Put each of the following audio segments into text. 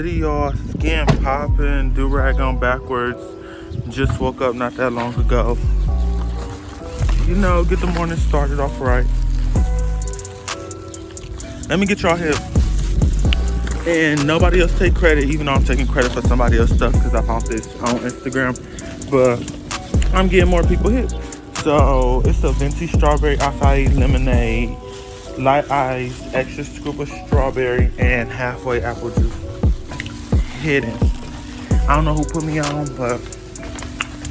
video, skin popping, do-rag on backwards. Just woke up not that long ago. You know, get the morning started off right. Let me get y'all hip. And nobody else take credit, even though I'm taking credit for somebody else's stuff because I found this on Instagram. But I'm getting more people hip. So it's a venti strawberry acai lemonade, light ice, extra scoop of strawberry, and halfway apple juice. Hidden. I don't know who put me on, but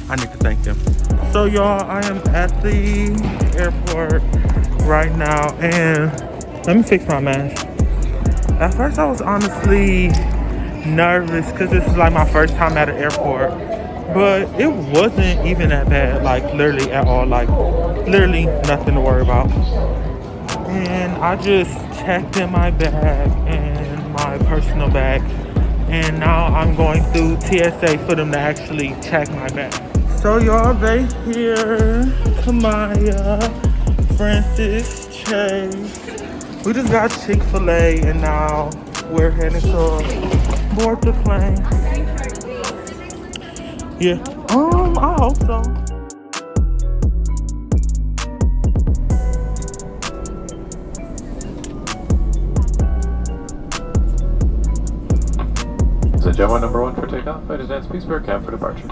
I need to thank them. So y'all, I am at the airport right now, and let me fix my mask. At first I was honestly nervous because this is like my first time at an airport, but it wasn't even that bad, like literally at all, like literally nothing to worry about. And I just checked in my bag and my personal bag, and now I'm going through TSA for them to actually check my bag. So y'all, they here, Kamaya, Francis, Chase. We just got Chick-fil-A and now we're heading to board the plane. Yeah, I hope so. So Gemma number 1 for takeoff, flight is at Pittsburgh, cab for departure.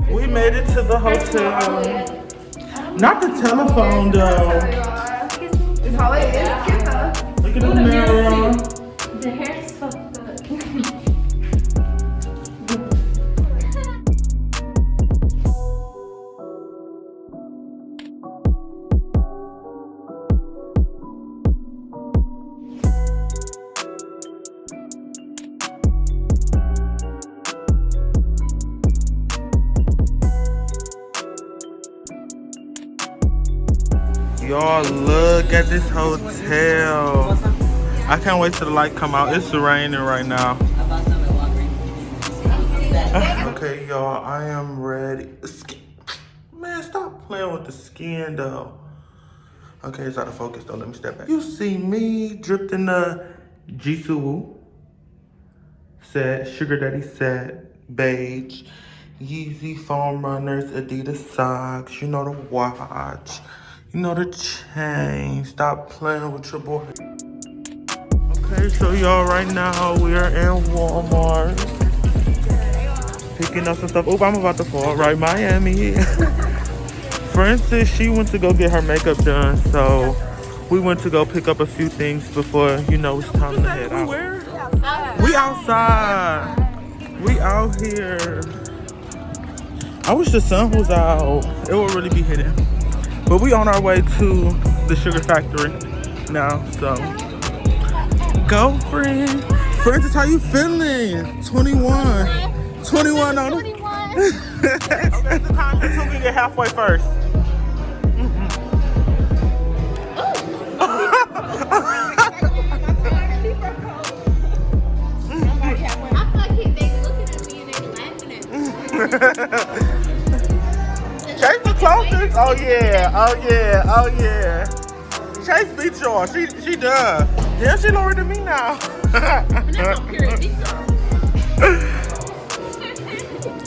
We made it to the hotel. Not the telephone though. Look at the mirror. The hair's fucked up. Y'all, look at this hotel. I can't wait till the light come out. It's raining right now. Okay, y'all, I am ready. Man, stop playing with the skin though. Okay, it's out of focus though. Let me step back. You see me dripped in the Jisoo set, Sugar Daddy set, beige, Yeezy foam runners, Adidas socks, you know, the watch. You know, the chain. Stop playing with your boy. Okay, so y'all, right now we are in Walmart. Picking up some stuff. Oop, I'm about to fall. Right, Miami. Francis, she went to go get her makeup done. So we went to go pick up a few things before, you know, it's time to head out. We outside. We out here. I wish the sun was out. It would really be hitting. But we on our way to the sugar factory now, so. Go, friend. Francis, how you feeling? 21. 21 on it. That's the time until we get halfway first. I feel like they looking at me and they laughing at me. Chase the closest. Oh yeah, oh yeah, oh yeah. Chase beat y'all. She done. Yeah, she lower than me now.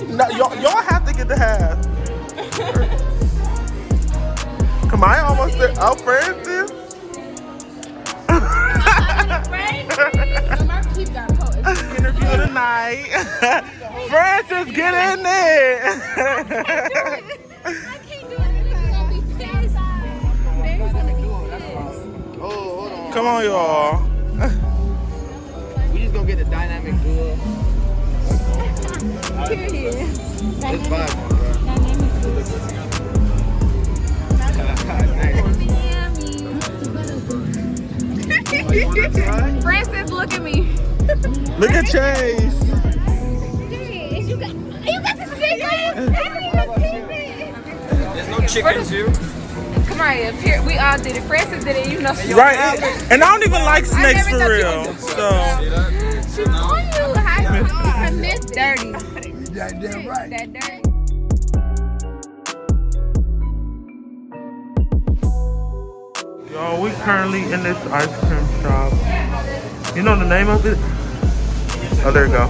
No, y'all have to get the half. Come on, I almost did. Oh, Francis. Interview tonight. Francis, get in there. Come on, y'all. We just gonna get the dynamic duo. It's vibe, Francis, look at me. Look at Chase. You got the cigarette? There's no chicken too. Come on, here. We all did it. Francis did it. You know she Right, and I don't even like snakes for real. So. She told you how to miss dirty. That damn right. That dirty. So we currently in this ice cream shop. You know the name of it? Oh, there you go.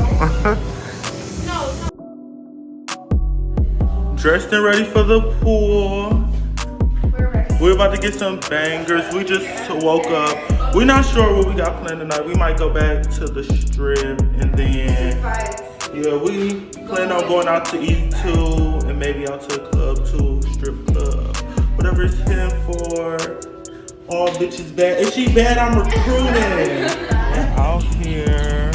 Dressed and ready for the pool. We're about to get some bangers. We just woke up. We're not sure what we got planned tonight. We might go back to the strip and then, yeah, we plan on going out to eat too and maybe out to a club too, strip club. Whatever it's here for. All bitches bad. If she bad, I'm recruiting. We're out here.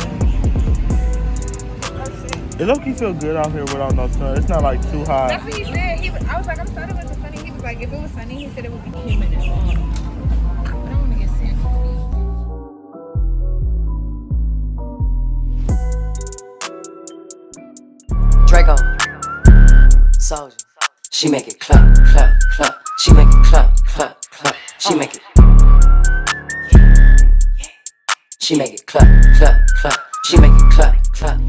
It low-key feel good out here without no sun. It's not like too hot. That's what he said. I was like, I'm sorry it wasn't sunny. He was like, if it was sunny, he said it would be humid as well. I don't want to get sand on Draco, Soldier. She make it clap, clap, clap. She make it clap, clap, clap. She make it. She make it clap, clap, clap. She make it clap, clap.